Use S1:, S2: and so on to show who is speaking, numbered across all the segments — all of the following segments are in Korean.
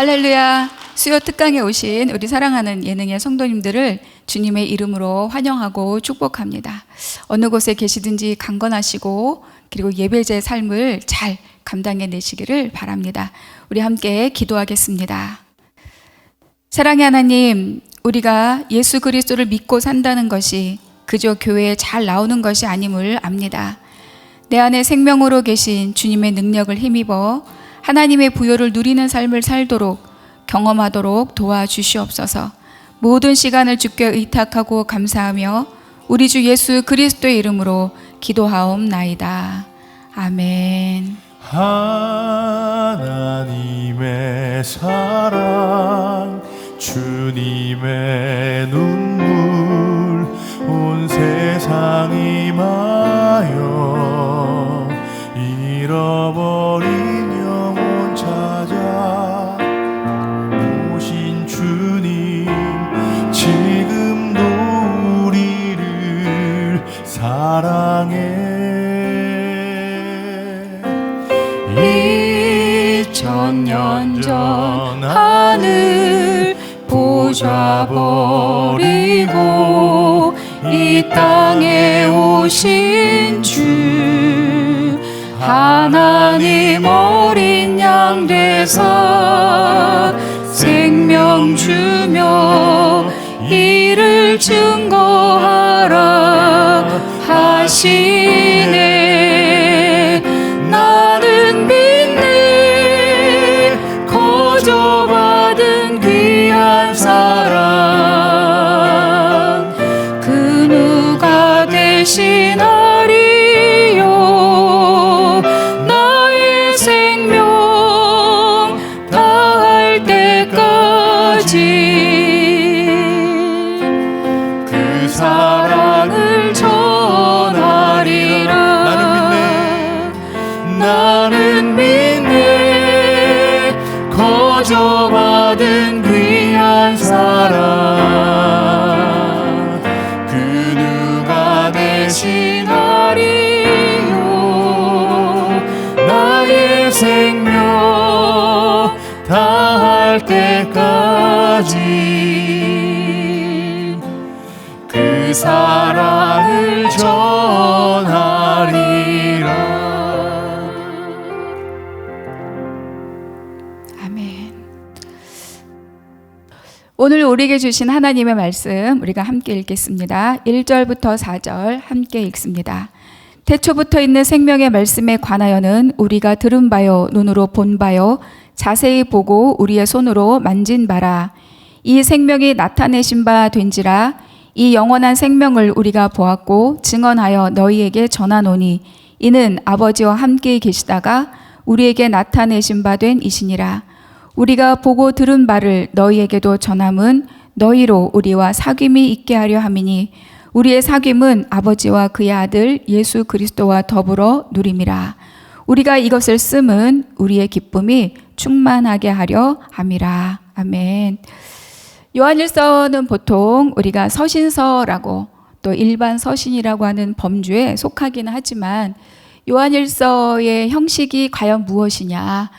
S1: 할렐루야. 수요 특강에 오신 우리 사랑하는 예능의 성도님들을 주님의 이름으로 환영하고 축복합니다. 어느 곳에 계시든지 강건하시고 그리고 예배자의 삶을 잘 감당해내시기를 바랍니다. 우리 함께 기도하겠습니다. 사랑의 하나님, 우리가 예수 그리스도를 믿고 산다는 것이 그저 교회에 잘 나오는 것이 아님을 압니다. 내 안에 생명으로 계신 주님의 능력을 힘입어 하나님의 부요를 누리는 삶을 살도록 경험하도록 도와주시옵소서. 모든 시간을 주께 의탁하고 감사하며 우리 주 예수 그리스도의 이름으로 기도하옵나이다. 아멘.
S2: 하나님의 사랑, 주님의 눈물, 온 세상이 마여 잃어버린 영혼 찾아 오신 주님, 지금도 우리를 사랑해.
S1: 2000년 전 하늘 보좌 버리고 이 땅에 오신 주 하나님 어린 양 되사 생명 주며 이를 증거하라 하시네. 나는 믿네 거저받은 귀한 사랑 그 누가 대신하리요. 나의 생명 다할 때까지 그 사랑을 전하리라. 나는 믿네 거저받은 귀한 사랑 그 누가 대신하리요. 나의 생명 다할 때까지 그 사랑을 전하리라. 아멘. 오늘 우리에게 주신 하나님의 말씀 우리가 함께 읽겠습니다. 1절부터 4절 함께 읽습니다. 태초부터 있는 생명의 말씀에 관하여는 우리가 들은 바요 눈으로 본 바요 자세히 보고 우리의 손으로 만진 바라. 이 생명이 나타내신 바 된지라. 이 영원한 생명을 우리가 보았고 증언하여 너희에게 전하노니 이는 아버지와 함께 계시다가 우리에게 나타내신 바 된 이시니라. 우리가 보고 들은 바를 너희에게도 전함은 너희로 우리와 사귐이 있게 하려 함이니 우리의 사귐은 아버지와 그의 아들 예수 그리스도와 더불어 누림이라. 우리가 이것을 씀은 우리의 기쁨이 충만하게 하려 함이라. 아멘. 요한일서는 보통 우리가 서신서라고 또 일반 서신이라고 하는 범주에 속하기는 하지만 요한일서의 형식이 과연 무엇이냐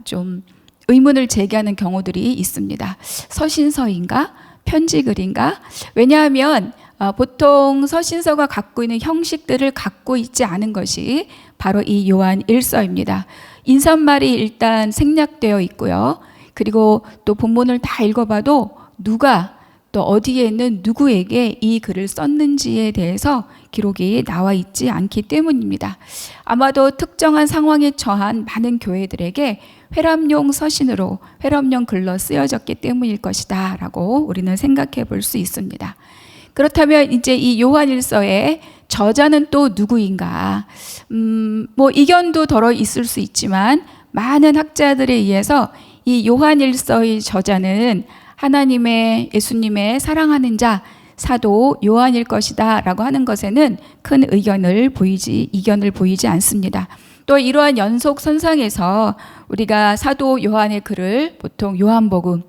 S1: 좀 의문을 제기하는 경우들이 있습니다. 서신서인가? 편지글인가? 왜냐하면 보통 서신서가 갖고 있는 형식들을 갖고 있지 않은 것이 바로 이 요한일서입니다. 인사말이 일단 생략되어 있고요. 그리고 또 본문을 다 읽어봐도 누가 또 어디에 있는 누구에게 이 글을 썼는지에 대해서 기록이 나와 있지 않기 때문입니다. 아마도 특정한 상황에 처한 많은 교회들에게 회람용 서신으로 회람용 글로 쓰여졌기 때문일 것이다 라고 우리는 생각해 볼 수 있습니다. 그렇다면 이제 이 요한일서의 저자는 또 누구인가? 뭐 이견도 덜어 있을 수 있지만 많은 학자들에 의해서 이 요한일서의 저자는 하나님의 예수님의 사랑하는 자 사도 요한일 것이다 라고 하는 것에는 큰 이견을 보이지 않습니다. 또 이러한 연속 선상에서 우리가 사도 요한의 글을 보통 요한복음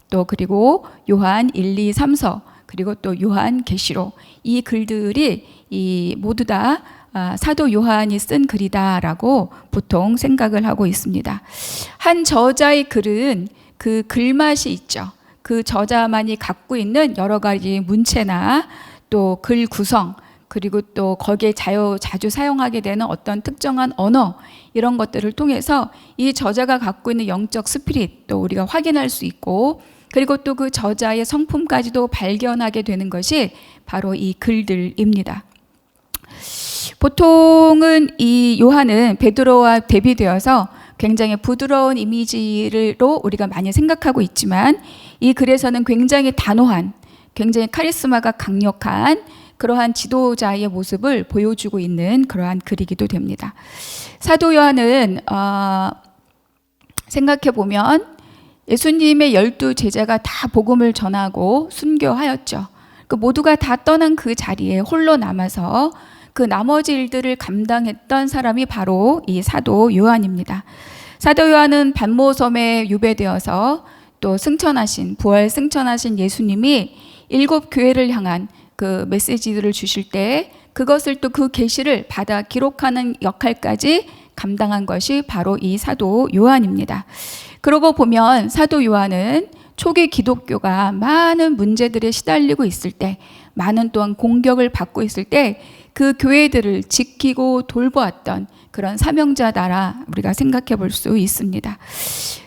S1: 또 그리고 요한 1, 2, 3서 그리고 또 요한계시록 이 글들이 모두 다 사도 요한이 쓴 글이다라고 보통 생각을 하고 있습니다. 한 저자의 글은 그 글맛이 있죠. 그 저자만이 갖고 있는 여러 가지 문체나 또 글 구성, 그리고 또 거기에 자주 사용하게 되는 어떤 특정한 언어, 이런 것들을 통해서 이 저자가 갖고 있는 영적 스피릿 또 우리가 확인할 수 있고, 그리고 또 그 저자의 성품까지도 발견하게 되는 것이 바로 이 글들입니다. 보통은 이 요한은 베드로와 대비되어서 굉장히 부드러운 이미지로 우리가 많이 생각하고 있지만, 이 글에서는 굉장히 단호한, 굉장히 카리스마가 강력한 그러한 지도자의 모습을 보여주고 있는 그러한 글이기도 됩니다. 사도 요한은 생각해 보면 예수님의 12 제자가 다 복음을 전하고 순교하였죠. 그 모두가 다 떠난 그 자리에 홀로 남아서 그 나머지 일들을 감당했던 사람이 바로 이 사도 요한입니다. 사도 요한은 반모섬에 유배되어서 또 부활 승천하신 예수님이 7 교회를 향한 그 메시지들을 주실 때 그것을 또 그 계시를 받아 기록하는 역할까지 감당한 것이 바로 이 사도 요한입니다. 그러고 보면 사도 요한은 초기 기독교가 많은 문제들에 시달리고 있을 때, 많은 또한 공격을 받고 있을 때 그 교회들을 지키고 돌보았던 그런 사명자다라 우리가 생각해 볼 수 있습니다.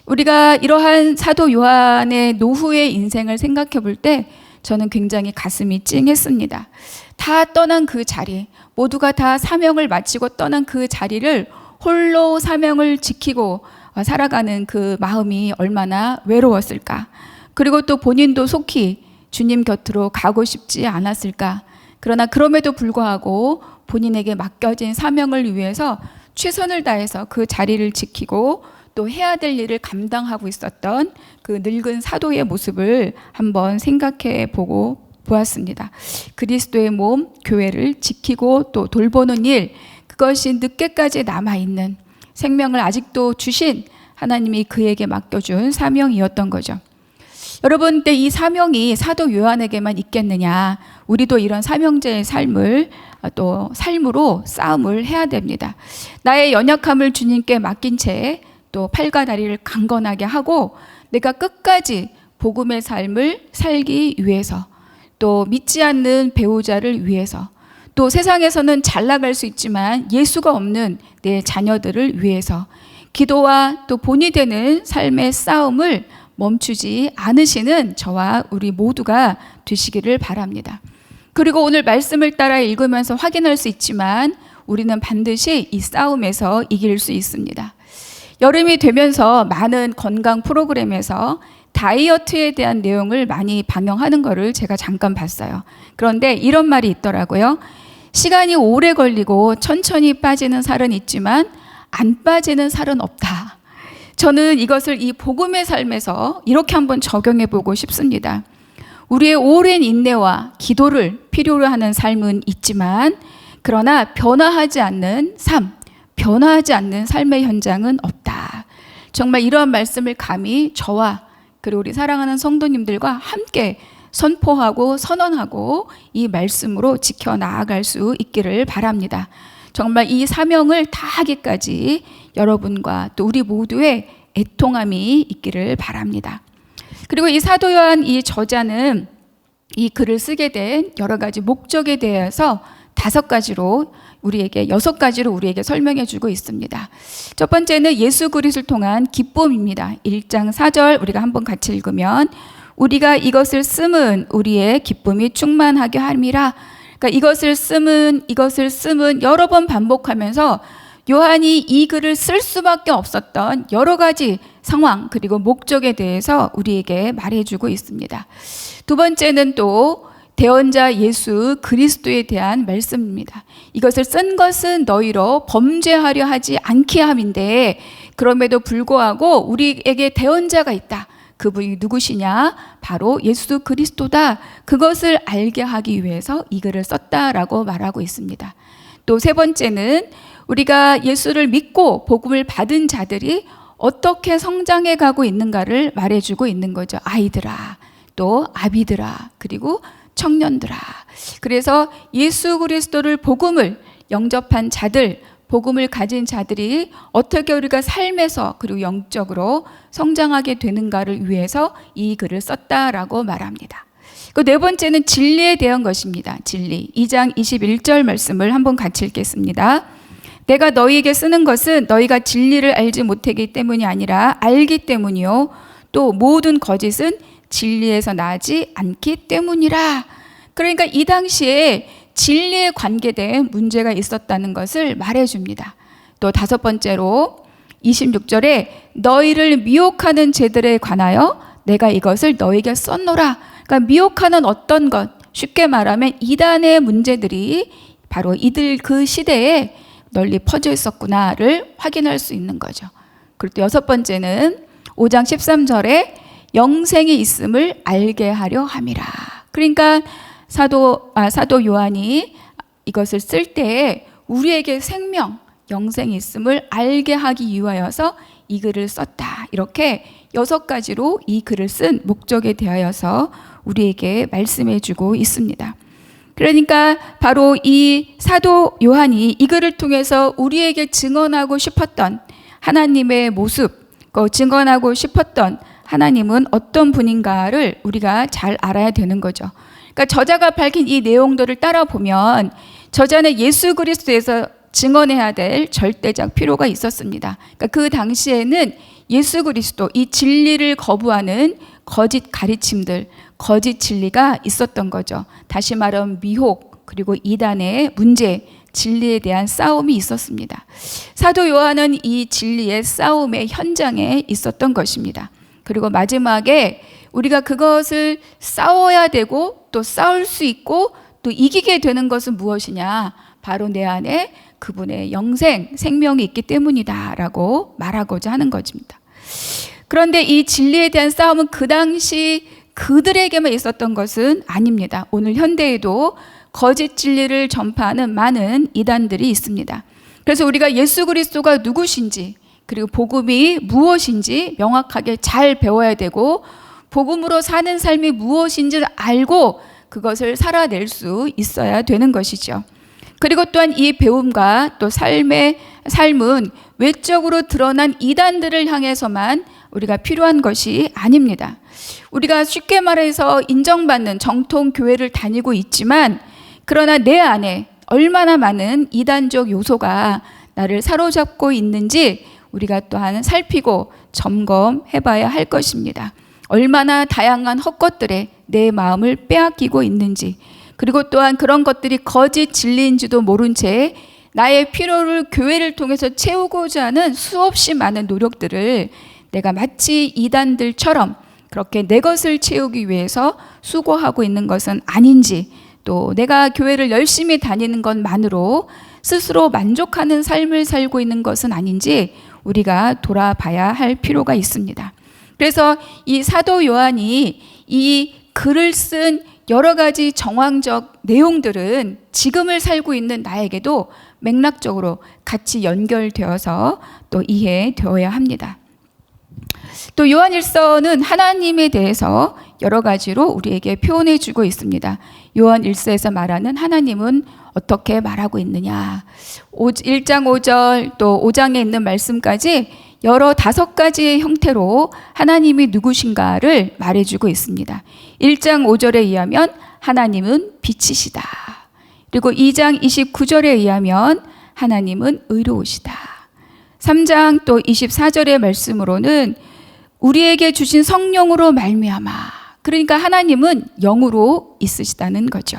S1: 우리가 이러한 사도 요한의 노후의 인생을 생각해 볼 때 저는 굉장히 가슴이 찡했습니다. 다 떠난 그 자리, 모두가 다 사명을 마치고 떠난 그 자리를 홀로 사명을 지키고 살아가는 그 마음이 얼마나 외로웠을까. 그리고 또 본인도 속히 주님 곁으로 가고 싶지 않았을까. 그러나 그럼에도 불구하고 본인에게 맡겨진 사명을 위해서 최선을 다해서 그 자리를 지키고 또 해야 될 일을 감당하고 있었던 그 늙은 사도의 모습을 한번 생각해 보았습니다. 그리스도의 몸, 교회를 지키고 또 돌보는 일, 그것이 늦게까지 남아있는 생명을 아직도 주신 하나님이 그에게 맡겨준 사명이었던 거죠. 여러분, 근데 이 사명이 사도 요한에게만 있겠느냐? 우리도 이런 사명자의 삶을 또 삶으로 싸움을 해야 됩니다. 나의 연약함을 주님께 맡긴 채 또 팔과 다리를 강건하게 하고 내가 끝까지 복음의 삶을 살기 위해서, 또 믿지 않는 배우자를 위해서, 또 세상에서는 잘 나갈 수 있지만 예수가 없는 내 자녀들을 위해서 기도와 또 본이 되는 삶의 싸움을 멈추지 않으시는 저와 우리 모두가 되시기를 바랍니다. 그리고 오늘 말씀을 따라 읽으면서 확인할 수 있지만 우리는 반드시 이 싸움에서 이길 수 있습니다. 여름이 되면서 많은 건강 프로그램에서 다이어트에 대한 내용을 많이 방영하는 거를 제가 잠깐 봤어요. 그런데 이런 말이 있더라고요. 시간이 오래 걸리고 천천히 빠지는 살은 있지만 안 빠지는 살은 없다. 저는 이것을 이 복음의 삶에서 이렇게 한번 적용해 보고 싶습니다. 우리의 오랜 인내와 기도를 필요로 하는 삶은 있지만, 그러나 변화하지 않는 삶의 현장은 없다. 정말 이러한 말씀을 감히 저와 그리고 우리 사랑하는 성도님들과 함께 선포하고 선언하고 이 말씀으로 지켜나아갈 수 있기를 바랍니다. 정말 이 사명을 다하기까지 여러분과 또 우리 모두의 애통함이 있기를 바랍니다. 그리고 이 사도 요한 이 저자는 이 글을 쓰게 된 여러 가지 목적에 대해서 6가지로 우리에게 설명해 주고 있습니다. 첫 번째는 예수 그리스도를 통한 기쁨입니다. 1장 4절 우리가 한번 같이 읽으면 우리가 이것을 쓰면 우리의 기쁨이 충만하게 함이라. 그러니까 이것을 쓰면 여러 번 반복하면서 요한이 이 글을 쓸 수밖에 없었던 여러 가지 상황 그리고 목적에 대해서 우리에게 말해주고 있습니다. 두 번째는 또 대언자 예수 그리스도에 대한 말씀입니다. 이것을 쓴 것은 너희로 범죄하려 하지 않게 함인데 그럼에도 불구하고 우리에게 대언자가 있다. 그분이 누구시냐? 바로 예수 그리스도다. 그것을 알게 하기 위해서 이 글을 썼다라고 말하고 있습니다. 또 세 번째는 우리가 예수를 믿고 복음을 받은 자들이 어떻게 성장해 가고 있는가를 말해주고 있는 거죠. 아이들아, 또 아비들아, 그리고 청년들아. 그래서 예수 그리스도를 복음을 영접한 자들, 복음을 가진 자들이 어떻게 우리가 삶에서 그리고 영적으로 성장하게 되는가를 위해서 이 글을 썼다라고 말합니다. 그 네 번째는 진리에 대한 것입니다. 진리. 2장 21절 말씀을 한번 같이 읽겠습니다. 내가 너희에게 쓰는 것은 너희가 진리를 알지 못하기 때문이 아니라 알기 때문이요. 또 모든 거짓은 진리에서 나지 않기 때문이라. 그러니까 이 당시에 진리에 관계된 문제가 있었다는 것을 말해줍니다. 또 다섯 번째로 26절에 너희를 미혹하는 죄들에 관하여 내가 이것을 너희에게 썼노라. 그러니까 미혹하는 어떤 것, 쉽게 말하면 이단의 문제들이 바로 이들 그 시대에 널리 퍼져 있었구나를 확인할 수 있는 거죠. 그리고 또 여섯 번째는 5장 13절에 영생이 있음을 알게 하려 함이라. 그러니까 사도 요한이 이것을 쓸 때에 우리에게 생명, 영생이 있음을 알게 하기 위하여서 이 글을 썼다. 이렇게 여섯 가지로 이 글을 쓴 목적에 대하여서 우리에게 말씀해 주고 있습니다. 그러니까 바로 이 사도 요한이 이 글을 통해서 우리에게 증언하고 싶었던 하나님의 모습, 증언하고 싶었던 하나님은 어떤 분인가를 우리가 잘 알아야 되는 거죠. 그러니까 저자가 밝힌 이 내용들을 따라 보면 저자는 예수 그리스도에서 증언해야 될 절대적 필요가 있었습니다. 그러니까 그 당시에는 예수 그리스도, 이 진리를 거부하는 거짓 가르침들, 거짓 진리가 있었던 거죠. 다시 말하면 미혹, 그리고 이단의 문제, 진리에 대한 싸움이 있었습니다. 사도 요한은 이 진리의 싸움의 현장에 있었던 것입니다. 그리고 마지막에 우리가 그것을 싸워야 되고 또 싸울 수 있고 또 이기게 되는 것은 무엇이냐? 바로 내 안에 그분의 영생, 생명이 있기 때문이다라고 말하고자 하는 것입니다. 그런데 이 진리에 대한 싸움은 그 당시 그들에게만 있었던 것은 아닙니다. 오늘 현대에도 거짓 진리를 전파하는 많은 이단들이 있습니다. 그래서 우리가 예수 그리스도가 누구신지 그리고 복음이 무엇인지 명확하게 잘 배워야 되고 복음으로 사는 삶이 무엇인지를 알고 그것을 살아낼 수 있어야 되는 것이죠. 그리고 또한 이 배움과 또 삶은 외적으로 드러난 이단들을 향해서만 우리가 필요한 것이 아닙니다. 우리가 쉽게 말해서 인정받는 정통 교회를 다니고 있지만 그러나 내 안에 얼마나 많은 이단적 요소가 나를 사로잡고 있는지 우리가 또한 살피고 점검해 봐야 할 것입니다. 얼마나 다양한 헛것들에 내 마음을 빼앗기고 있는지, 그리고 또한 그런 것들이 거짓 진리인지도 모른 채 나의 필요를 교회를 통해서 채우고자 하는 수없이 많은 노력들을 내가 마치 이단들처럼 그렇게 내 것을 채우기 위해서 수고하고 있는 것은 아닌지, 또 내가 교회를 열심히 다니는 것만으로 스스로 만족하는 삶을 살고 있는 것은 아닌지 우리가 돌아봐야 할 필요가 있습니다. 그래서 이 사도 요한이 이 글을 쓴 여러 가지 정황적 내용들은 지금을 살고 있는 나에게도 맥락적으로 같이 연결되어서 또 이해되어야 합니다. 또 요한일서는 하나님에 대해서 여러 가지로 우리에게 표현해 주고 있습니다. 요한일서에서 말하는 하나님은 어떻게 말하고 있느냐, 1장 5절 또 5장에 있는 말씀까지 여러 5가지의 형태로 하나님이 누구신가를 말해주고 있습니다. 1장 5절에 의하면 하나님은 빛이시다. 그리고 2장 29절에 의하면 하나님은 의로우시다. 3장 또 24절의 말씀으로는 우리에게 주신 성령으로 말미암아, 그러니까 하나님은 영으로 있으시다는 거죠.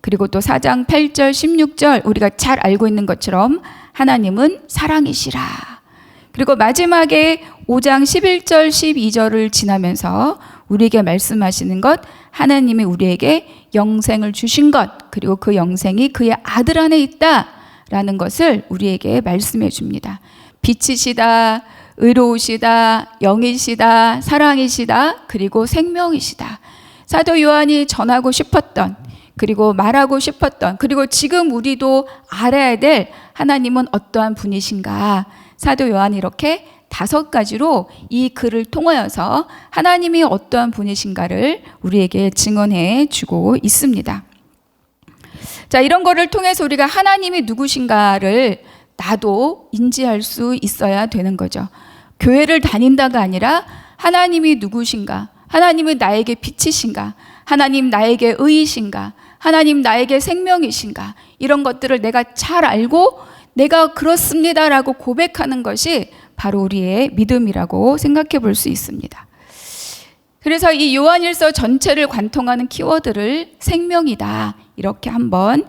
S1: 그리고 또 4장 8절 16절 우리가 잘 알고 있는 것처럼 하나님은 사랑이시라. 그리고 마지막에 5장 11절 12절을 지나면서 우리에게 말씀하시는 것, 하나님이 우리에게 영생을 주신 것, 그리고 그 영생이 그의 아들 안에 있다라는 것을 우리에게 말씀해 줍니다. 빛이시다, 의로우시다, 영이시다, 사랑이시다, 그리고 생명이시다. 사도 요한이 전하고 싶었던, 그리고 말하고 싶었던, 그리고 지금 우리도 알아야 될 하나님은 어떠한 분이신가, 사도 요한이 이렇게 5가지로 이 글을 통하여서 하나님이 어떠한 분이신가를 우리에게 증언해 주고 있습니다. 자, 이런 거를 통해서 우리가 하나님이 누구신가를 나도 인지할 수 있어야 되는 거죠. 교회를 다닌다가 아니라 하나님이 누구신가? 하나님은 나에게 빛이신가? 하나님 나에게 의이신가? 하나님 나에게 생명이신가? 이런 것들을 내가 잘 알고 내가 그렇습니다라고 고백하는 것이 바로 우리의 믿음이라고 생각해 볼 수 있습니다. 그래서 이 요한일서 전체를 관통하는 키워드를 생명이다 이렇게 한번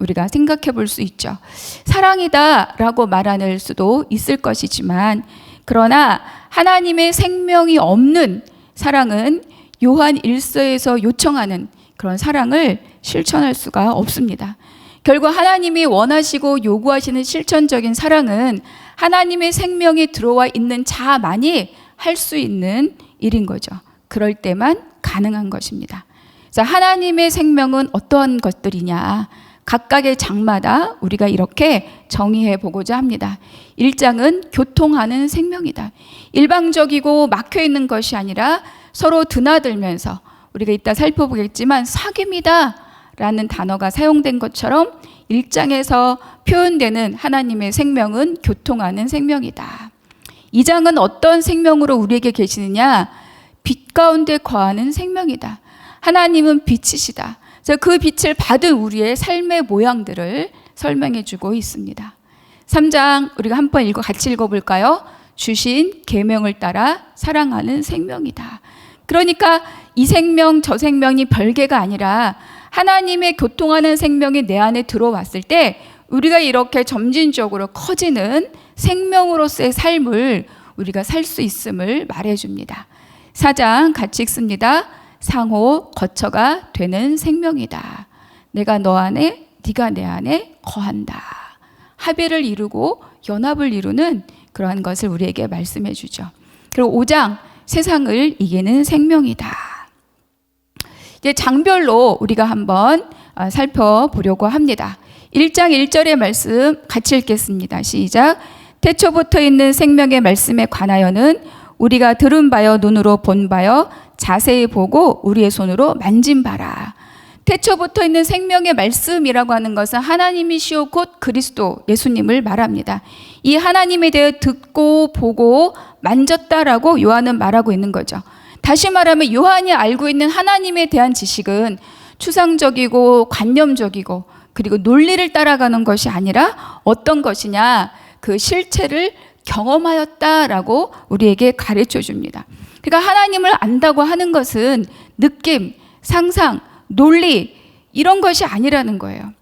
S1: 우리가 생각해 볼 수 있죠. 사랑이다라고 말할 수도 있을 것이지만 그러나 하나님의 생명이 없는 사랑은 요한일서에서 요청하는 그런 사랑을 실천할 수가 없습니다. 결국 하나님이 원하시고 요구하시는 실천적인 사랑은 하나님의 생명이 들어와 있는 자만이 할 수 있는 일인 거죠. 그럴 때만 가능한 것입니다. 자, 하나님의 생명은 어떠한 것들이냐? 각각의 장마다 우리가 이렇게 정의해 보고자 합니다. 1장은 교통하는 생명이다. 일방적이고 막혀 있는 것이 아니라 서로 드나들면서 우리가 이따 살펴보겠지만 사귐이다 라는 단어가 사용된 것처럼 1장에서 표현되는 하나님의 생명은 교통하는 생명이다. 2장은 어떤 생명으로 우리에게 계시느냐? 빛 가운데 거하는 생명이다. 하나님은 빛이시다. 그 빛을 받은 우리의 삶의 모양들을 설명해 주고 있습니다. 3장 우리가 한번 같이 읽어볼까요? 주신 계명을 따라 사랑하는 생명이다. 그러니까 이 생명 저 생명이 별개가 아니라 하나님의 교통하는 생명이 내 안에 들어왔을 때 우리가 이렇게 점진적으로 커지는 생명으로서의 삶을 우리가 살 수 있음을 말해줍니다. 4장 같이 읽습니다. 상호 거처가 되는 생명이다. 내가 너 안에 네가 내 안에 거한다. 합의를 이루고 연합을 이루는 그러한 것을 우리에게 말씀해 주죠. 그리고 5장 세상을 이기는 생명이다. 이제 장별로 우리가 한번 살펴보려고 합니다. 1장 1절의 말씀 같이 읽겠습니다. 시작. 태초부터 있는 생명의 말씀에 관하여는 우리가 들은 바여 눈으로 본 바여 자세히 보고 우리의 손으로 만진 바라. 태초부터 있는 생명의 말씀이라고 하는 것은 하나님이시오 곧 그리스도 예수님을 말합니다. 이 하나님에 대해 듣고 보고 만졌다라고 요한은 말하고 있는 거죠. 다시 말하면 요한이 알고 있는 하나님에 대한 지식은 추상적이고 관념적이고 그리고 논리를 따라가는 것이 아니라 어떤 것이냐? 그 실체를 경험하였다라고 우리에게 가르쳐 줍니다. 그러니까 하나님을 안다고 하는 것은 느낌, 상상, 논리 이런 것이 아니라는 거예요.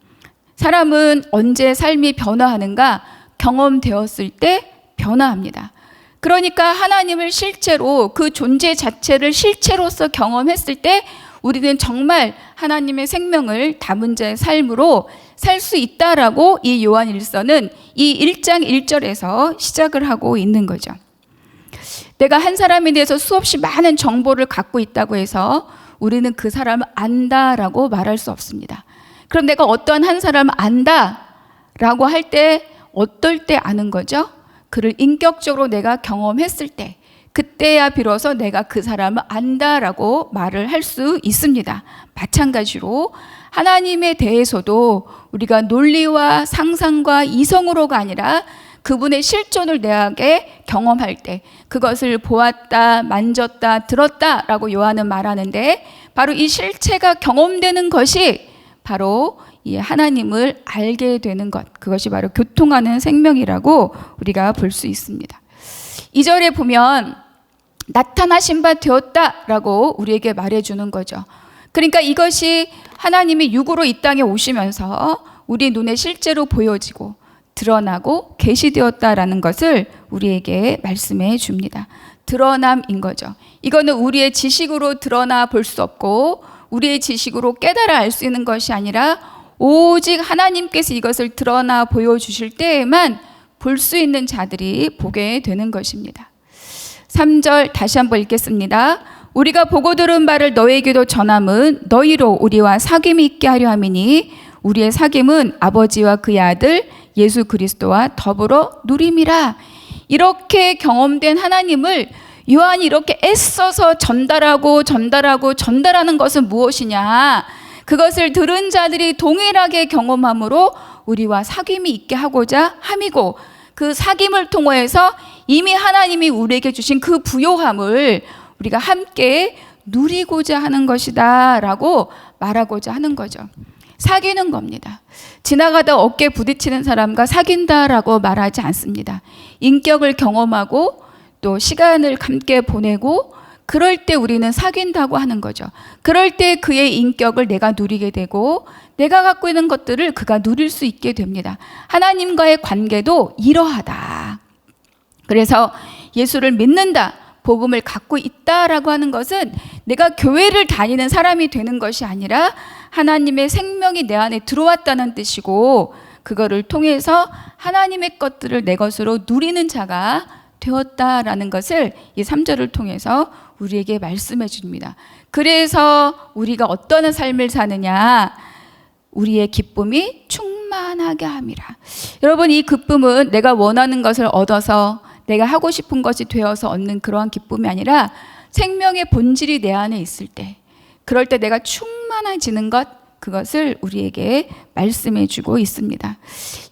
S1: 사람은 언제 삶이 변화하는가? 경험되었을 때 변화합니다. 그러니까 하나님을 실제로 그 존재 자체를 실체로서 경험했을 때 우리는 정말 하나님의 생명을 담은 자의 삶으로 살 수 있다라고 이 요한일서는 이 1장 1절에서 시작을 하고 있는 거죠. 내가 한 사람에 대해서 수없이 많은 정보를 갖고 있다고 해서 우리는 그 사람을 안다라고 말할 수 없습니다. 그럼 내가 어떤 한 사람을 안다라고 할 때 어떨 때 아는 거죠? 그를 인격적으로 내가 경험했을 때 그때야 비로소 내가 그 사람을 안다라고 말을 할 수 있습니다. 마찬가지로 하나님에 대해서도 우리가 논리와 상상과 이성으로가 아니라 그분의 실존을 내게 경험할 때 그것을 보았다, 만졌다, 들었다라고 요한은 말하는데 바로 이 실체가 경험되는 것이 바로 이 하나님을 알게 되는 것, 그것이 바로 교통하는 생명이라고 우리가 볼 수 있습니다. 2절에 보면 나타나신 바 되었다라고 우리에게 말해주는 거죠. 그러니까 이것이 하나님이 육으로 이 땅에 오시면서 우리 눈에 실제로 보여지고 드러나고 계시되었다라는 것을 우리에게 말씀해 줍니다. 드러남인 거죠. 이거는 우리의 지식으로 드러나 볼 수 없고 우리의 지식으로 깨달아 알 수 있는 것이 아니라 오직 하나님께서 이것을 드러나 보여주실 때에만 볼 수 있는 자들이 보게 되는 것입니다. 3절 다시 한번 읽겠습니다. 우리가 보고 들은 바를 너에게도 전함은 너희로 우리와 사귐이 있게 하려 함이니 우리의 사귐은 아버지와 그의 아들 예수 그리스도와 더불어 누림이라. 이렇게 경험된 하나님을 요한이 이렇게 애써서 전달하는 것은 무엇이냐? 그것을 들은 자들이 동일하게 경험함으로 우리와 사귐이 있게 하고자 함이고, 그 사귐을 통해서 이미 하나님이 우리에게 주신 그 부요함을 우리가 함께 누리고자 하는 것이다 라고 말하고자 하는 거죠. 사귀는 겁니다. 지나가다 어깨 부딪히는 사람과 사귄다라고 말하지 않습니다. 인격을 경험하고 또 시간을 함께 보내고 그럴 때 우리는 사귄다고 하는 거죠. 그럴 때 그의 인격을 내가 누리게 되고 내가 갖고 있는 것들을 그가 누릴 수 있게 됩니다. 하나님과의 관계도 이러하다. 그래서 예수를 믿는다, 복음을 갖고 있다라고 하는 것은 내가 교회를 다니는 사람이 되는 것이 아니라 하나님의 생명이 내 안에 들어왔다는 뜻이고, 그거를 통해서 하나님의 것들을 내 것으로 누리는 자가 되었다라는 것을 이 3절을 통해서 우리에게 말씀해 줍니다. 그래서 우리가 어떤 삶을 사느냐, 우리의 기쁨이 충만하게 함이라. 여러분, 이 기쁨은 내가 원하는 것을 얻어서 내가 하고 싶은 것이 되어서 얻는 그러한 기쁨이 아니라 생명의 본질이 내 안에 있을 때, 그럴 때 내가 충만해지는 것, 그것을 우리에게 말씀해 주고 있습니다.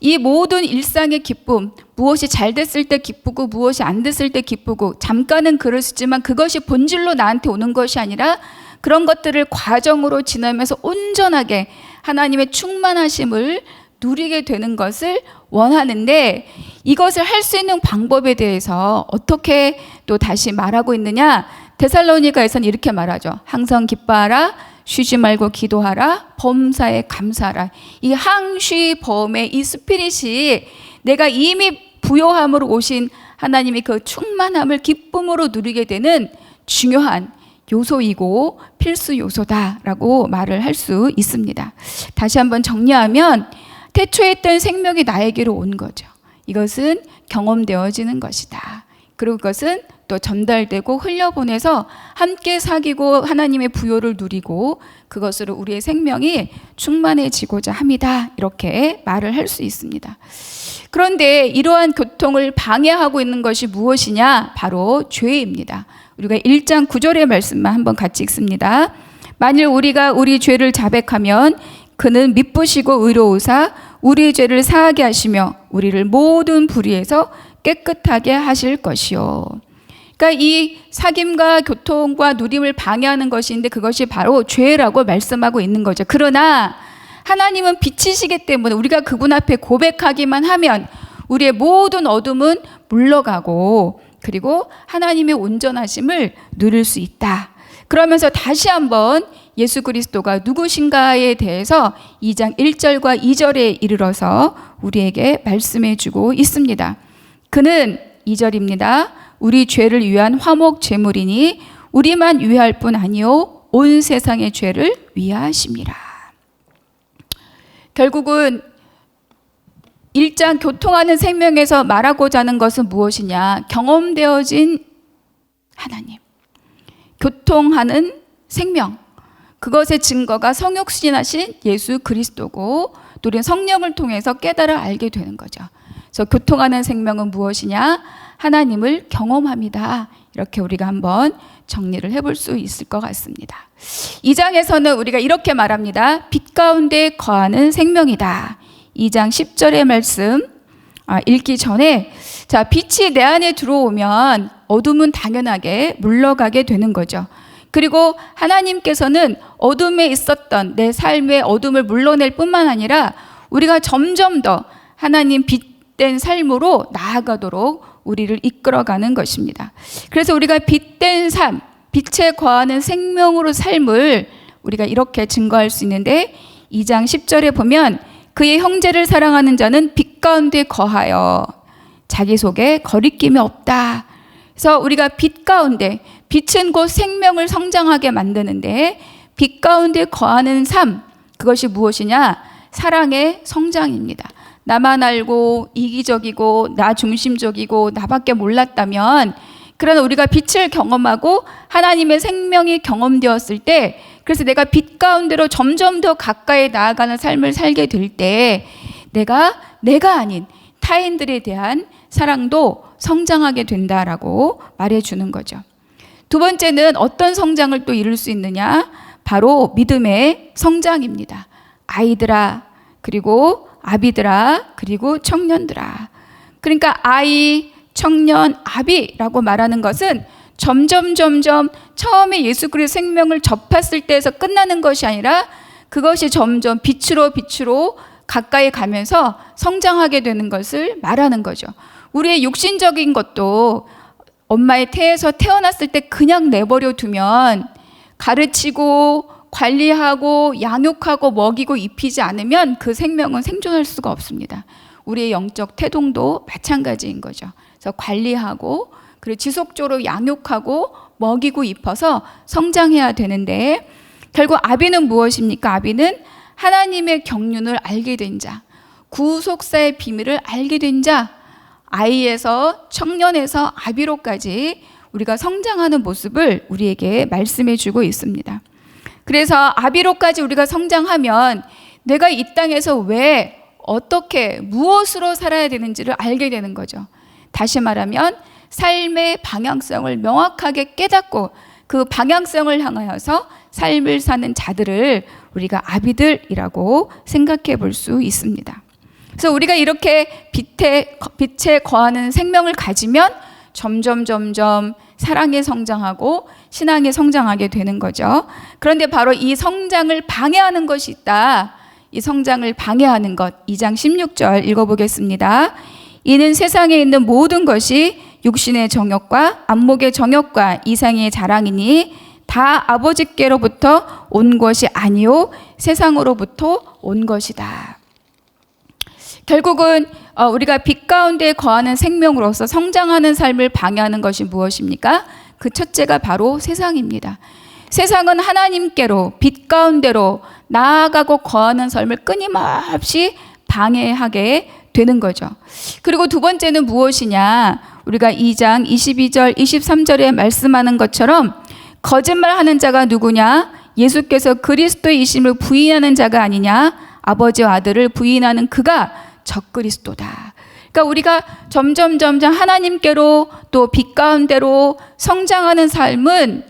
S1: 이 모든 일상의 기쁨, 무엇이 잘 됐을 때 기쁘고 무엇이 안 됐을 때 기쁘고 잠깐은 그럴 수 있지만 그것이 본질로 나한테 오는 것이 아니라 그런 것들을 과정으로 지나면서 온전하게 하나님의 충만하심을 누리게 되는 것을 원하는데, 이것을 할 수 있는 방법에 대해서 어떻게 또 다시 말하고 있느냐, 데살로니가에서는 이렇게 말하죠. 항상 기뻐하라, 쉬지 말고 기도하라, 범사에 감사하라. 이 항쉬 범의 이 스피릿이 내가 이미 부요함으로 오신 하나님의 그 충만함을 기쁨으로 누리게 되는 중요한 요소이고 필수 요소다라고 말을 할 수 있습니다. 다시 한번 정리하면 태초에 있던 생명이 나에게로 온 거죠. 이것은 경험되어지는 것이다. 그리고 그것은 또 전달되고 흘려보내서 함께 사귀고 하나님의 부요를 누리고 그것으로 우리의 생명이 충만해지고자 합니다. 이렇게 말을 할 수 있습니다. 그런데 이러한 교통을 방해하고 있는 것이 무엇이냐? 바로 죄입니다. 우리가 1장 9절의 말씀만 한번 같이 읽습니다. 만일 우리가 우리 죄를 자백하면 그는 미쁘시고 의로우사 우리 죄를 사하게 하시며 우리를 모든 불의에서 깨끗하게 하실 것이요. 그러니까 이 사귐과 교통과 누림을 방해하는 것인데 그것이 바로 죄라고 말씀하고 있는 거죠. 그러나 하나님은 빛이시기 때문에 우리가 그분 앞에 고백하기만 하면 우리의 모든 어둠은 물러가고 그리고 하나님의 온전하심을 누릴 수 있다. 그러면서 다시 한번 예수 그리스도가 누구신가에 대해서 2장 1절과 2절에 이르러서 우리에게 말씀해 주고 있습니다. 그는 2절입니다. 우리 죄를 위한 화목 제물이니 우리만 위할 뿐 아니요 온 세상의 죄를 위하심이라. 결국은 1장 교통하는 생명에서 말하고자 하는 것은 무엇이냐? 경험되어진 하나님, 교통하는 생명, 그것의 증거가 성육신하신 예수 그리스도고 또 우리는 성령을 통해서 깨달아 알게 되는 거죠. 그래서 교통하는 생명은 무엇이냐? 하나님을 경험합니다. 이렇게 우리가 한번 정리를 해볼 수 있을 것 같습니다. 2장에서는 우리가 이렇게 말합니다. 빛 가운데 거하는 생명이다. 2장 10절의 말씀 읽기 전에 자, 빛이 내 안에 들어오면 어둠은 당연하게 물러가게 되는 거죠. 그리고 하나님께서는 어둠에 있었던 내 삶의 어둠을 물러낼 뿐만 아니라 우리가 점점 더 하나님 빛된 삶으로 나아가도록 우리를 이끌어가는 것입니다. 그래서 우리가 빛된 삶, 빛에 거하는 생명으로 삶을 우리가 이렇게 증거할 수 있는데 2장 10절에 보면 그의 형제를 사랑하는 자는 빛 가운데 거하여 자기 속에 거리낌이 없다. 그래서 우리가 빛 가운데, 빛은 곧 생명을 성장하게 만드는데 빛 가운데 거하는 삶, 그것이 무엇이냐? 사랑의 성장입니다. 나만 알고 이기적이고 나 중심적이고 나밖에 몰랐다면, 그러나 우리가 빛을 경험하고 하나님의 생명이 경험되었을 때, 그래서 내가 빛 가운데로 점점 더 가까이 나아가는 삶을 살게 될 때 내가 아닌 타인들에 대한 사랑도 성장하게 된다라고 말해주는 거죠. 두 번째는 어떤 성장을 또 이룰 수 있느냐? 바로 믿음의 성장입니다. 아이들아, 그리고 아비들아, 그리고 청년들아. 그러니까 아이, 청년, 아비라고 말하는 것은 점점 처음에 예수 그리스도의 생명을 접했을 때에서 끝나는 것이 아니라 그것이 점점 빛으로 가까이 가면서 성장하게 되는 것을 말하는 거죠. 우리의 육신적인 것도 엄마의 태에서 태어났을 때 그냥 내버려 두면 가르치고 관리하고 양육하고 먹이고 입히지 않으면 그 생명은 생존할 수가 없습니다. 우리의 영적 태동도 마찬가지인 거죠. 그래서 관리하고 그리고 지속적으로 양육하고 먹이고 입혀서 성장해야 되는데 결국 아비는 무엇입니까? 아비는 하나님의 경륜을 알게 된 자, 구속사의 비밀을 알게 된 자, 아이에서 청년에서 아비로까지 우리가 성장하는 모습을 우리에게 말씀해 주고 있습니다. 그래서 아비로까지 우리가 성장하면 내가 이 땅에서 왜 어떻게 무엇으로 살아야 되는지를 알게 되는 거죠. 다시 말하면 삶의 방향성을 명확하게 깨닫고 그 방향성을 향하여서 삶을 사는 자들을 우리가 아비들이라고 생각해 볼 수 있습니다. 그래서 우리가 이렇게 빛에 거하는 생명을 가지면 점점 사랑에 성장하고 신앙에 성장하게 되는 거죠. 그런데 바로 이 성장을 방해하는 것이 있다. 이 성장을 방해하는 것, 2장 16절 읽어보겠습니다. 이는 세상에 있는 모든 것이 육신의 정욕과 안목의 정욕과 이상의 자랑이니 다 아버지께로부터 온 것이 아니요 세상으로부터 온 것이다. 결국은 우리가 빛 가운데 거하는 생명으로서 성장하는 삶을 방해하는 것이 무엇입니까? 그 첫째가 바로 세상입니다. 세상은 하나님께로 빛 가운데로 나아가고 거하는 삶을 끊임없이 방해하게 되는 거죠. 그리고 두 번째는 무엇이냐? 우리가 2장 22절 23절에 말씀하는 것처럼 거짓말하는 자가 누구냐? 예수께서 그리스도이심을 부인하는 자가 아니냐? 아버지와 아들을 부인하는 그가 적그리스도다. 그러니까 우리가 점점 하나님께로 또 빛 가운데로 성장하는 삶은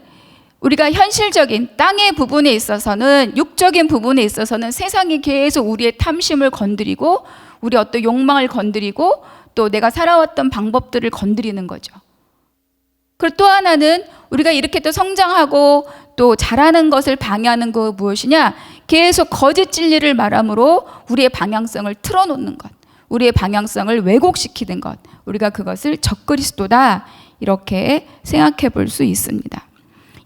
S1: 우리가 현실적인 땅의 부분에 있어서는 육적인 부분에 있어서는 세상이 계속 우리의 탐심을 건드리고 우리 어떤 욕망을 건드리고 또 내가 살아왔던 방법들을 건드리는 거죠. 그리고 또 하나는 우리가 이렇게 또 성장하고 또 잘하는 것을 방해하는 거 무엇이냐? 계속 거짓 진리를 말함으로 우리의 방향성을 틀어놓는 것, 우리의 방향성을 왜곡시키는 것, 우리가 그것을 적그리스도다 이렇게 생각해 볼 수 있습니다.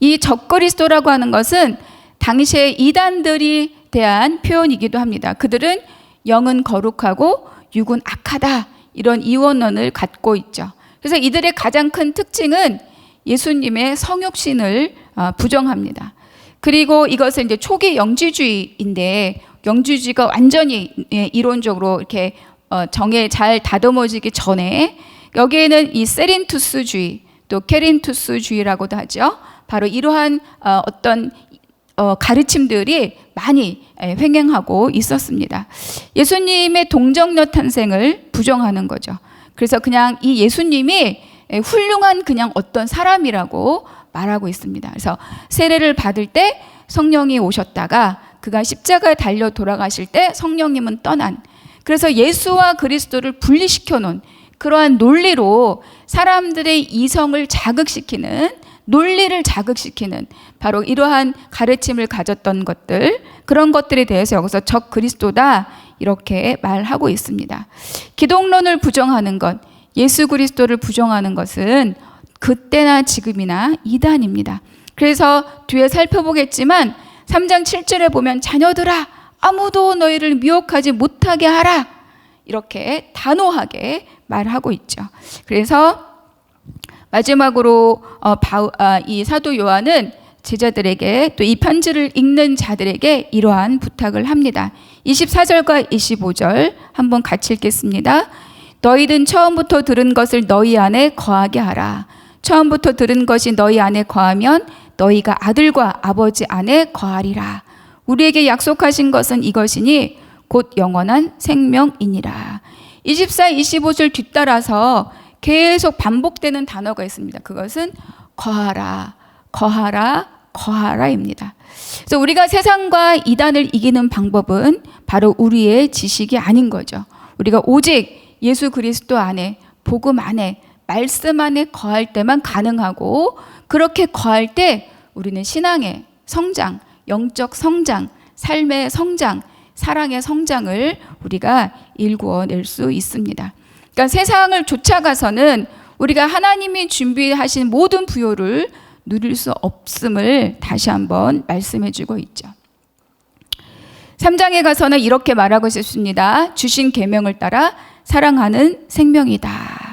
S1: 이 적그리스도라고 하는 것은 당시에 이단들이 대한 표현이기도 합니다. 그들은 영은 거룩하고 육은 악하다 이런 이원론을 갖고 있죠. 그래서 이들의 가장 큰 특징은 예수님의 성육신을 부정합니다. 그리고 이것은 이제 초기 영지주의인데 영지주의가 완전히 이론적으로 이렇게 정에 잘 다듬어지기 전에 여기에는 이 세린투스주의 또 케린투스주의라고도 하죠. 바로 이러한 어떤 가르침들이 많이 횡행하고 있었습니다. 예수님의 동정녀 탄생을 부정하는 거죠. 그래서 그냥 이 예수님이 훌륭한 그냥 어떤 사람이라고 말하고 있습니다. 그래서 세례를 받을 때 성령이 오셨다가 그가 십자가에 달려 돌아가실 때 성령님은 떠난, 그래서 예수와 그리스도를 분리시켜 놓은 그러한 논리로 사람들의 이성을 자극시키는, 논리를 자극시키는 바로 이러한 가르침을 가졌던 것들, 그런 것들에 대해서 여기서 적 그리스도다 이렇게 말하고 있습니다. 기독론을 부정하는 것, 예수 그리스도를 부정하는 것은 그때나 지금이나 이단입니다. 그래서 뒤에 살펴보겠지만 3장 7절에 보면 자녀들아 아무도 너희를 미혹하지 못하게 하라 이렇게 단호하게 말하고 있죠. 그래서 마지막으로 이 사도 요한은 제자들에게 또 이 편지를 읽는 자들에게 이러한 부탁을 합니다. 24절과 25절 한번 같이 읽겠습니다. 너희는 처음부터 들은 것을 너희 안에 거하게 하라. 처음부터 들은 것이 너희 안에 거하면 너희가 아들과 아버지 안에 거하리라. 우리에게 약속하신 것은 이것이니 곧 영원한 생명이니라. 24, 25절 뒤따라서 계속 반복되는 단어가 있습니다. 그것은 거하라, 거하라, 거하라입니다. 그래서 우리가 세상과 이단을 이기는 방법은 바로 우리의 지식이 아닌 거죠. 우리가 오직 예수 그리스도 안에, 복음 안에, 말씀 안에 거할 때만 가능하고, 그렇게 거할 때 우리는 신앙의 성장, 영적 성장, 삶의 성장, 사랑의 성장을 우리가 일구어낼 수 있습니다. 그러니까 세상을 쫓아가서는 우리가 하나님이 준비하신 모든 부요를 누릴 수 없음을 다시 한번 말씀해 주고 있죠. 3장에 가서는 이렇게 말하고 싶습니다. 주신 계명을 따라 사랑하는 생명이다.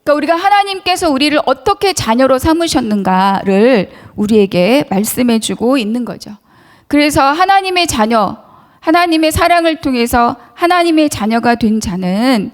S1: 그러니까 우리가 하나님께서 우리를 어떻게 자녀로 삼으셨는가를 우리에게 말씀해 주고 있는 거죠. 그래서 하나님의 자녀, 하나님의 사랑을 통해서 하나님의 자녀가 된 자는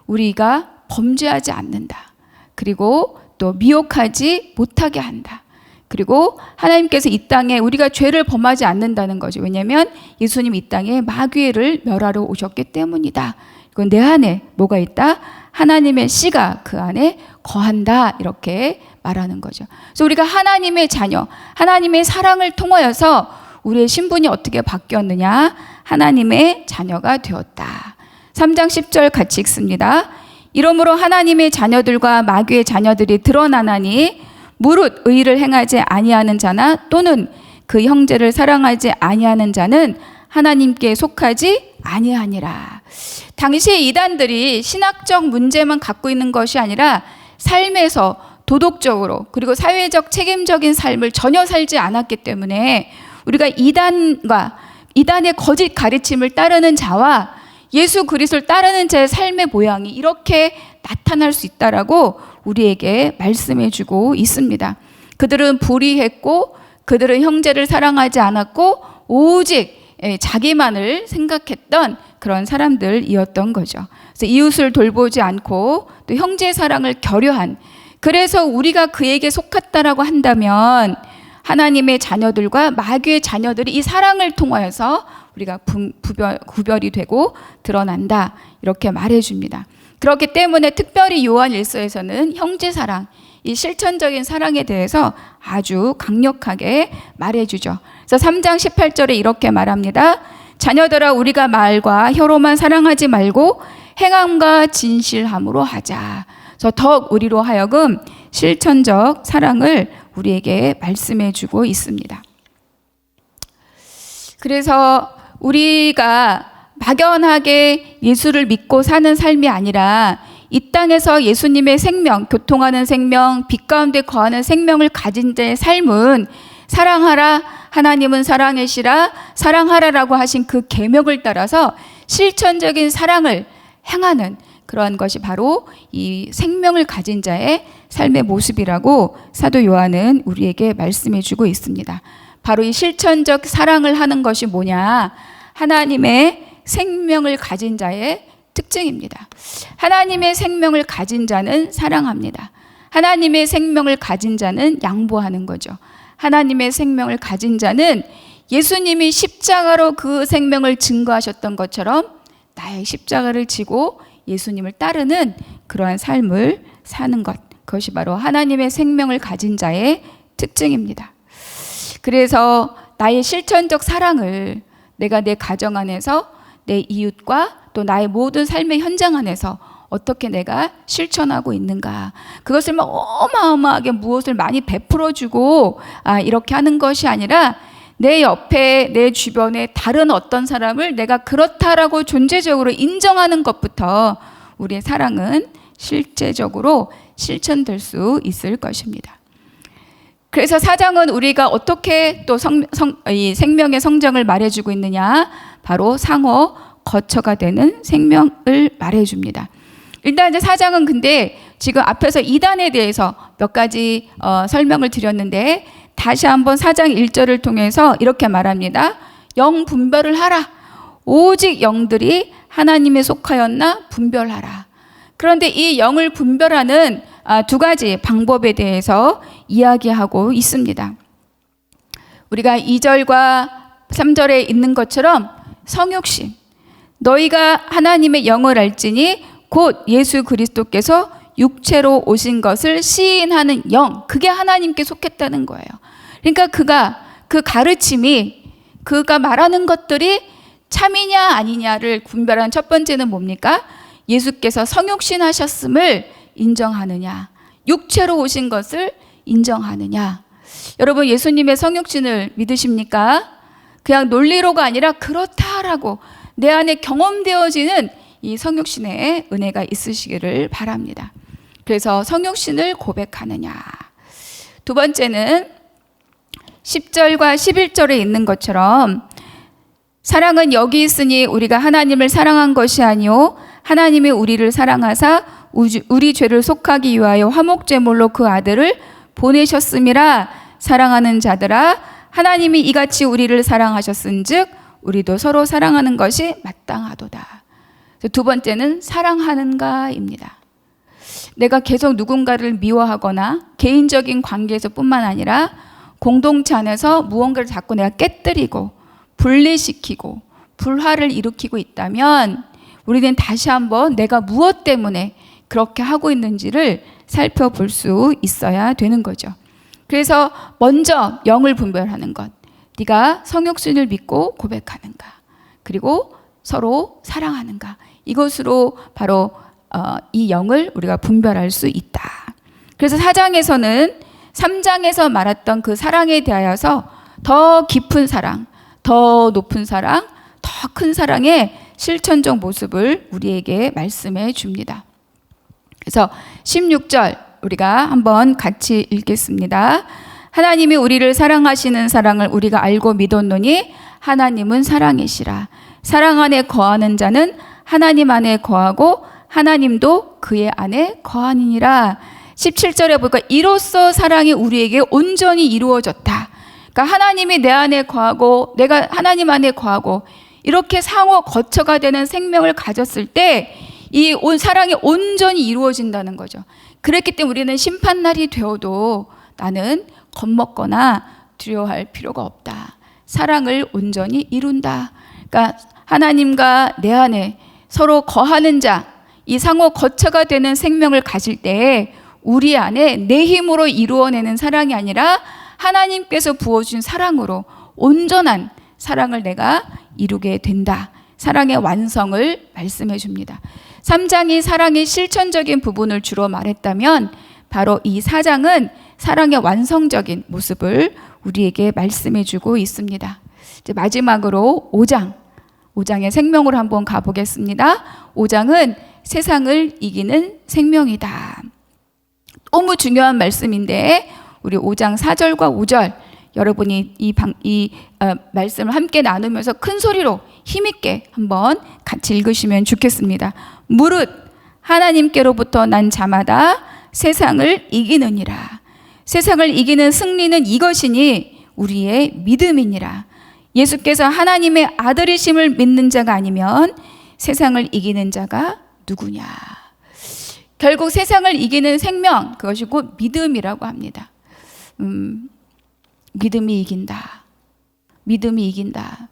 S1: 우리가 범죄하지 않는다. 그리고 또 미혹하지 못하게 한다. 그리고 하나님께서 이 땅에 우리가 죄를 범하지 않는다는 거죠. 왜냐하면 예수님 이 땅에 마귀를 멸하러 오셨기 때문이다. 이건 내 안에 뭐가 있다? 하나님의 씨가 그 안에 거한다. 이렇게 말하는 거죠. 그래서 우리가 하나님의 자녀, 하나님의 사랑을 통하여서 우리의 신분이 어떻게 바뀌었느냐? 하나님의 자녀가 되었다. 3장 10절 같이 읽습니다. 이러므로 하나님의 자녀들과 마귀의 자녀들이 드러나나니 무릇 의를 행하지 아니하는 자나 또는 그 형제를 사랑하지 아니하는 자는 하나님께 속하지 아니하니라. 당시의 이단들이 신학적 문제만 갖고 있는 것이 아니라 삶에서 도덕적으로 그리고 사회적 책임적인 삶을 전혀 살지 않았기 때문에 우리가 이단의 거짓 가르침을 따르는 자와 예수 그리스도를 따르는 자의 삶의 모양이 이렇게 나타날 수 있다라고 우리에게 말씀해 주고 있습니다. 그들은 불의했고 그들은 형제를 사랑하지 않았고 오직 자기만을 생각했던 그런 사람들이었던 거죠. 그래서 이웃을 돌보지 않고 또 형제 사랑을 결여한, 그래서 우리가 그에게 속했다라고 한다면 하나님의 자녀들과 마귀의 자녀들이 이 사랑을 통하여서 우리가 구별이 되고 드러난다. 이렇게 말해줍니다. 그렇기 때문에 특별히 요한 1서에서는 형제 사랑, 이 실천적인 사랑에 대해서 아주 강력하게 말해주죠. 그래서 3장 18절에 이렇게 말합니다. 자녀들아 우리가 말과 혀로만 사랑하지 말고 행함과 진실함으로 하자. 그래서 더욱 우리로 하여금 실천적 사랑을 우리에게 말씀해 주고 있습니다. 그래서 우리가 막연하게 예수를 믿고 사는 삶이 아니라 이 땅에서 예수님의 생명, 교통하는 생명, 빛 가운데 거하는 생명을 가진 자의 삶은 사랑하라, 하나님은 사랑이시라, 사랑하라라고 하신 그 계명을 따라서 실천적인 사랑을 행하는 그러한 것이 바로 이 생명을 가진 자의 삶의 모습이라고 사도 요한은 우리에게 말씀해 주고 있습니다. 바로 이 실천적 사랑을 하는 것이 뭐냐? 하나님의 생명을 가진 자의 특징입니다. 하나님의 생명을 가진 자는 사랑합니다. 하나님의 생명을 가진 자는 양보하는 거죠. 하나님의 생명을 가진 자는 예수님이 십자가로 그 생명을 증거하셨던 것처럼 나의 십자가를 지고 예수님을 따르는 그러한 삶을 사는 것, 그것이 바로 하나님의 생명을 가진 자의 특징입니다. 그래서 나의 실천적 사랑을 내가 내 가정 안에서 내 이웃과 또 나의 모든 삶의 현장 안에서 어떻게 내가 실천하고 있는가, 그것을 막 어마어마하게 무엇을 많이 베풀어주고 이렇게 하는 것이 아니라 내 옆에 내 주변에 다른 어떤 사람을 내가 그렇다라고 존재적으로 인정하는 것부터 우리의 사랑은 실제적으로 실천될 수 있을 것입니다. 그래서 4장은 우리가 어떻게 또 이 생명의 성장을 말해주고 있느냐, 바로 상호 거처가 되는 생명을 말해줍니다. 일단 이제 4장은 근데 지금 앞에서 이단에 대해서 몇 가지 설명을 드렸는데 다시 한번 4장 1절을 통해서 이렇게 말합니다. 영 분별을 하라. 오직 영들이 하나님에 속하였나 분별하라. 그런데 이 영을 분별하는 두 가지 방법에 대해서 이야기하고 있습니다. 우리가 2절과 3절에 있는 것처럼 성육신, 너희가 하나님의 영을 알지니 곧 예수 그리스도께서 육체로 오신 것을 시인하는 영, 그게 하나님께 속했다는 거예요. 그러니까 그 가르침이 그가 말하는 것들이 참이냐 아니냐를 분별하는 첫 번째는 뭡니까? 예수께서 성육신 하셨음을 인정하느냐, 육체로 오신 것을 인정하느냐. 여러분, 예수님의 성육신을 믿으십니까? 그냥 논리로가 아니라 그렇다라고 내 안에 경험되어지는 이 성육신의 은혜가 있으시기를 바랍니다. 그래서 성육신을 고백하느냐. 두 번째는 10절과 11절에 있는 것처럼 사랑은 여기 있으니 우리가 하나님을 사랑한 것이 아니요 하나님이 우리를 사랑하사 우리 죄를 속하기 위하여 화목제물로 그 아들을 보내셨음이라. 사랑하는 자들아, 하나님이 이같이 우리를 사랑하셨은즉 우리도 서로 사랑하는 것이 마땅하도다. 두 번째는 사랑하는가입니다. 내가 계속 누군가를 미워하거나 개인적인 관계에서뿐만 아니라 공동체 안에서 무언가를 자꾸 내가 깨뜨리고 분리시키고 불화를 일으키고 있다면 우리는 다시 한번 내가 무엇 때문에 그렇게 하고 있는지를 살펴볼 수 있어야 되는 거죠. 그래서 먼저 영을 분별하는 것, 네가 성육신을 믿고 고백하는가, 그리고 서로 사랑하는가, 이것으로 바로 이 영을 우리가 분별할 수 있다. 그래서 4장에서는 3장에서 말했던 그 사랑에 대하여서 더 깊은 사랑, 더 높은 사랑, 더 큰 사랑의 실천적 모습을 우리에게 말씀해 줍니다. 그래서 16절 우리가 한번 같이 읽겠습니다. 하나님이 우리를 사랑하시는 사랑을 우리가 알고 믿었노니 하나님은 사랑이시라. 사랑 안에 거하는 자는 하나님 안에 거하고 하나님도 그의 안에 거하니라. 17절에 보니까 이로써 사랑이 우리에게 온전히 이루어졌다. 그러니까 하나님이 내 안에 거하고 내가 하나님 안에 거하고 이렇게 상호 거처가 되는 생명을 가졌을 때 이 사랑이 온전히 이루어진다는 거죠. 그랬기 때문에 우리는 심판날이 되어도 나는 겁먹거나 두려워할 필요가 없다. 사랑을 온전히 이룬다. 그러니까 하나님과 내 안에 서로 거하는 자, 이 상호 거처가 되는 생명을 가질 때 우리 안에 내 힘으로 이루어내는 사랑이 아니라 하나님께서 부어준 사랑으로 온전한 사랑을 내가 이루게 된다. 사랑의 완성을 말씀해 줍니다. 3장이 사랑의 실천적인 부분을 주로 말했다면 바로 이 4장은 사랑의 완성적인 모습을 우리에게 말씀해 주고 있습니다. 이제 마지막으로 5장의 생명으로 한번 가보겠습니다. 5장은 세상을 이기는 생명이다. 너무 중요한 말씀인데 우리 5장 4절과 5절 여러분이 이 말씀을 함께 나누면서 큰 소리로 힘있게 한번 같이 읽으시면 좋겠습니다. 무릇 하나님께로부터 난 자마다 세상을 이기느니라. 세상을 이기는 승리는 이것이니 우리의 믿음이니라. 예수께서 하나님의 아들이심을 믿는 자가 아니면 세상을 이기는 자가 누구냐. 결국 세상을 이기는 생명, 그것이 곧 믿음이라고 합니다. 믿음이 이긴다. 믿음이 이긴다.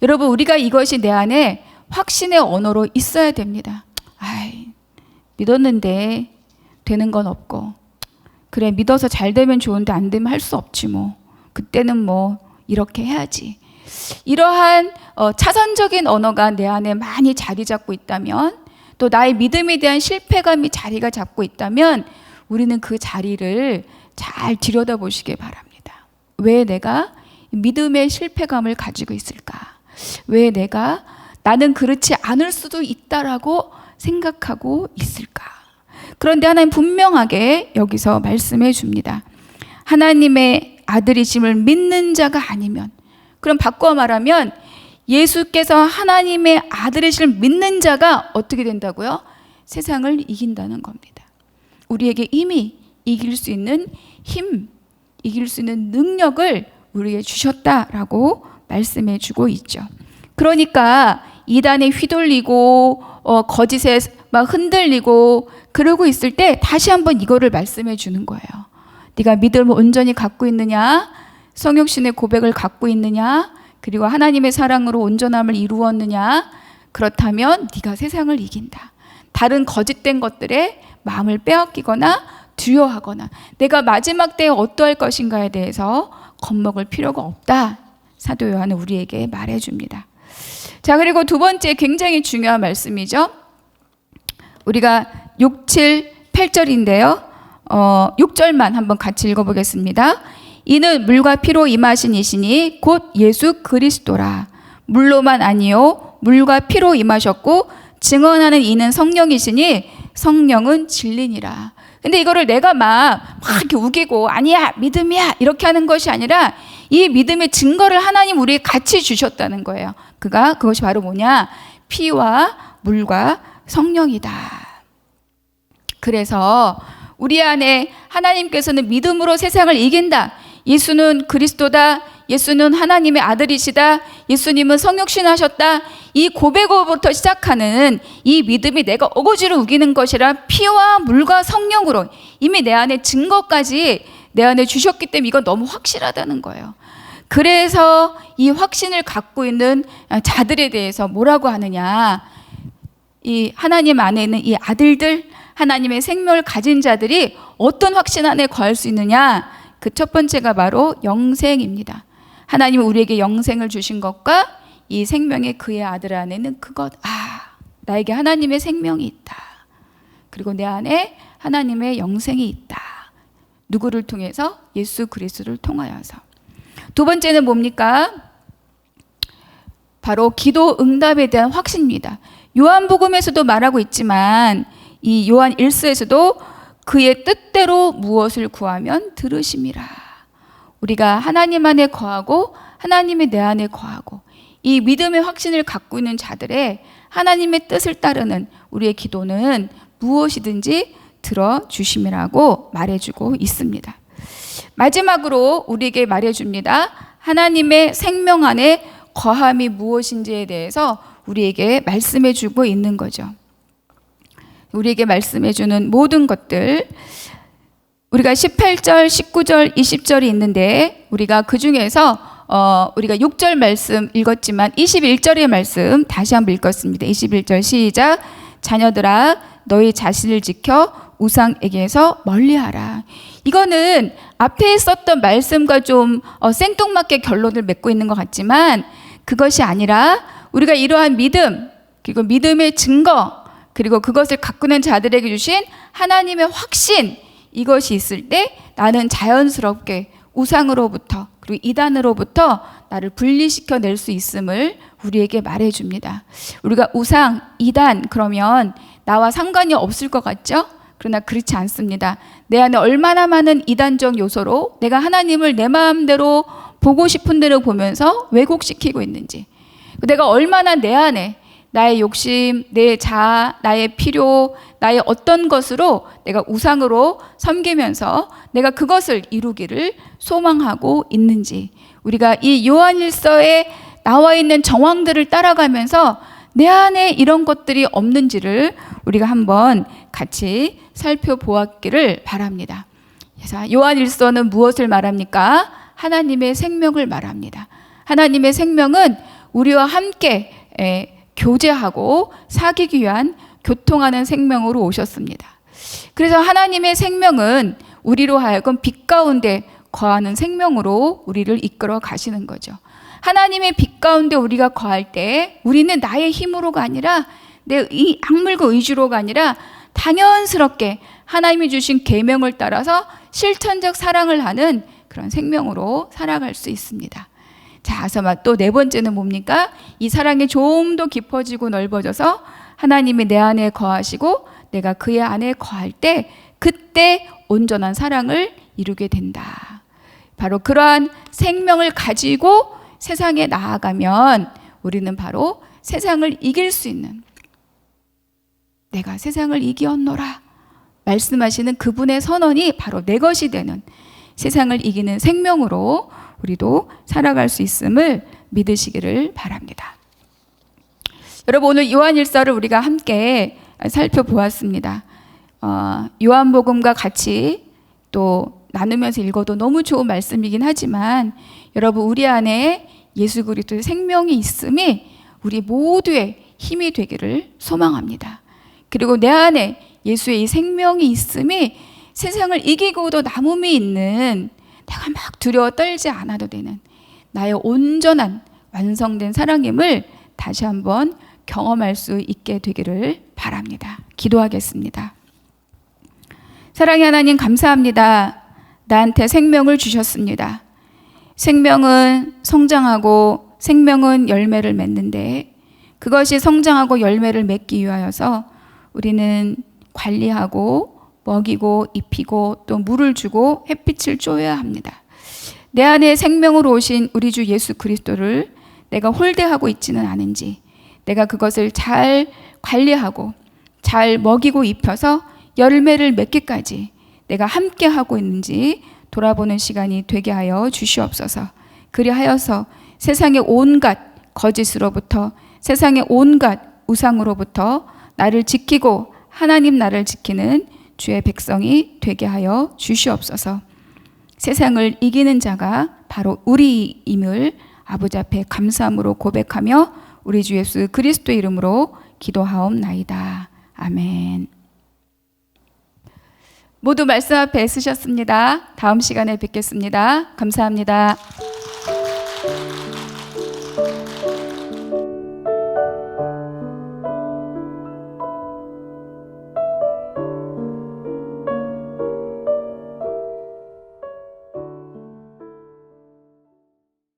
S1: 여러분, 우리가 이것이 내 안에 확신의 언어로 있어야 됩니다. 믿었는데 되는 건 없고, 그래 믿어서 잘 되면 좋은데 안 되면 할 수 없지 뭐. 그때는 뭐 이렇게 해야지. 이러한 차선적인 언어가 내 안에 많이 자리 잡고 있다면, 또 나의 믿음에 대한 실패감이 자리가 잡고 있다면 우리는 그 자리를 잘 들여다보시기 바랍니다. 왜 내가 믿음의 실패감을 가지고 있을까? 왜 나는 그렇지 않을 수도 있다라고 생각하고 있을까? 그런데 하나님 분명하게 여기서 말씀해 줍니다. 하나님의 아들이심을 믿는 자가 아니면, 그럼 바꿔 말하면 예수께서 하나님의 아들이심을 믿는 자가 어떻게 된다고요? 세상을 이긴다는 겁니다. 우리에게 이미 이길 수 있는 힘, 이길 수 있는 능력을 우리에게 주셨다라고 말씀해 주고 있죠. 그러니까 이단에 휘둘리고 거짓에 막 흔들리고 그러고 있을 때 다시 한번 이거를 말씀해 주는 거예요. 네가 믿음을 온전히 갖고 있느냐? 성육신의 고백을 갖고 있느냐? 그리고 하나님의 사랑으로 온전함을 이루었느냐? 그렇다면 네가 세상을 이긴다. 다른 거짓된 것들에 마음을 빼앗기거나 두려워하거나 내가 마지막 때에 어떠할 것인가에 대해서 겁먹을 필요가 없다. 사도 요한은 우리에게 말해줍니다. 자, 그리고 두 번째 굉장히 중요한 말씀이죠. 우리가 6, 7, 8절인데요. 6절만 한번 같이 읽어보겠습니다. 이는 물과 피로 임하신 이시니 곧 예수 그리스도라. 물로만 아니요 물과 피로 임하셨고 증언하는 이는 성령이시니 성령은 진리니라. 근데 이거를 내가 막 이렇게 우기고 아니야 믿음이야 이렇게 하는 것이 아니라 이 믿음의 증거를 하나님 우리에게 같이 주셨다는 거예요. 그것이 바로 뭐냐? 피와 물과 성령이다. 그래서 우리 안에 하나님께서는 믿음으로 세상을 이긴다. 예수는 그리스도다. 예수는 하나님의 아들이시다. 예수님은 성육신하셨다. 이 고백으로부터 시작하는 이 믿음이 내가 어거지로 우기는 것이라 피와 물과 성령으로 이미 내 안에 증거까지 내 안에 주셨기 때문에 이건 너무 확실하다는 거예요. 그래서 이 확신을 갖고 있는 자들에 대해서 뭐라고 하느냐? 이 하나님 안에 있는 이 아들들, 하나님의 생명을 가진 자들이 어떤 확신 안에 거할 수 있느냐? 그 첫 번째가 바로 영생입니다. 하나님은 우리에게 영생을 주신 것과 이 생명의 그의 아들 안에는 그것, 나에게 하나님의 생명이 있다. 그리고 내 안에 하나님의 영생이 있다. 누구를 통해서? 예수 그리스도를 통하여서. 두 번째는 뭡니까? 바로 기도 응답에 대한 확신입니다. 요한복음에서도 말하고 있지만 이 요한 1서에서도 그의 뜻대로 무엇을 구하면 들으심이라. 우리가 하나님 안에 거하고 하나님이 내 안에 거하고 이 믿음의 확신을 갖고 있는 자들의 하나님의 뜻을 따르는 우리의 기도는 무엇이든지 들어주심이라고 말해주고 있습니다. 마지막으로 우리에게 말해줍니다. 하나님의 생명 안에 거함이 무엇인지에 대해서 우리에게 말씀해주고 있는 거죠. 우리에게 말씀해주는 모든 것들, 우리가 18절, 19절, 20절이 있는데 우리가 그 중에서 우리가 6절 말씀 읽었지만 21절의 말씀 다시 한번 읽겠습니다. 21절 시작. 자녀들아 너희 자신을 지켜 우상에게서 멀리하라. 이거는 앞에 썼던 말씀과 좀 생뚱맞게 결론을 맺고 있는 것 같지만 그것이 아니라 우리가 이러한 믿음, 그리고 믿음의 증거, 그리고 그것을 갖고 있는 자들에게 주신 하나님의 확신, 이것이 있을 때 나는 자연스럽게 우상으로부터 그리고 이단으로부터 나를 분리시켜 낼 수 있음을 우리에게 말해줍니다. 우리가 우상, 이단 그러면 나와 상관이 없을 것 같죠? 그러나 그렇지 않습니다. 내 안에 얼마나 많은 이단적 요소로 내가 하나님을 내 마음대로 보고 싶은 대로 보면서 왜곡시키고 있는지, 내가 얼마나 내 안에 나의 욕심, 내 자아, 나의 필요, 나의 어떤 것으로 내가 우상으로 섬기면서 내가 그것을 이루기를 소망하고 있는지, 우리가 이 요한일서에 나와 있는 정황들을 따라가면서 내 안에 이런 것들이 없는지를 우리가 한번 같이 살펴보았기를 바랍니다. 그래서 요한일서는 무엇을 말합니까? 하나님의 생명을 말합니다. 하나님의 생명은 우리와 함께 교제하고 사귀기 위한 교통하는 생명으로 오셨습니다. 그래서 하나님의 생명은 우리로 하여금 빛 가운데 거하는 생명으로 우리를 이끌어 가시는 거죠. 하나님의 빛 가운데 우리가 거할 때 우리는 나의 힘으로가 아니라 내 악물고 의지로가 아니라 당연스럽게 하나님이 주신 계명을 따라서 실천적 사랑을 하는 그런 생명으로 살아갈 수 있습니다. 자, 그래서 또 네 번째는 뭡니까? 이 사랑이 좀 더 깊어지고 넓어져서 하나님이 내 안에 거하시고 내가 그의 안에 거할 때 그때 온전한 사랑을 이루게 된다. 바로 그러한 생명을 가지고 세상에 나아가면 우리는 바로 세상을 이길 수 있는, 내가 세상을 이기었노라 말씀하시는 그분의 선언이 바로 내 것이 되는 세상을 이기는 생명으로 우리도 살아갈 수 있음을 믿으시기를 바랍니다. 여러분, 오늘 요한일서를 우리가 함께 살펴보았습니다. 요한복음과 같이 또 나누면서 읽어도 너무 좋은 말씀이긴 하지만 여러분, 우리 안에 예수 그리스도의 생명이 있음이 우리 모두의 힘이 되기를 소망합니다. 그리고 내 안에 예수의 이 생명이 있음이 세상을 이기고도 남음이 있는, 내가 막 두려워 떨지 않아도 되는, 나의 온전한 완성된 사랑임을 다시 한번 경험할 수 있게 되기를 바랍니다. 기도하겠습니다. 사랑의 하나님, 감사합니다. 나한테 생명을 주셨습니다. 생명은 성장하고 생명은 열매를 맺는데, 그것이 성장하고 열매를 맺기 위하여서 우리는 관리하고 먹이고 입히고 또 물을 주고 햇빛을 쬐어야 합니다. 내 안에 생명으로 오신 우리 주 예수 그리스도를 내가 홀대하고 있지는 않은지, 내가 그것을 잘 관리하고 잘 먹이고 입혀서 열매를 맺기까지 내가 함께 하고 있는지 돌아보는 시간이 되게 하여 주시옵소서. 그리하여서 세상의 온갖 거짓으로부터, 세상의 온갖 우상으로부터 나를 지키고 하나님 나를 지키는 주의 백성이 되게 하여 주시옵소서. 세상을 이기는 자가 바로 우리임을 아버지 앞에 감사함으로 고백하며 우리 주 예수 그리스도의 이름으로 기도하옵나이다. 아멘. 모두 말씀 앞에 쓰셨습니다. 다음 시간에 뵙겠습니다. 감사합니다.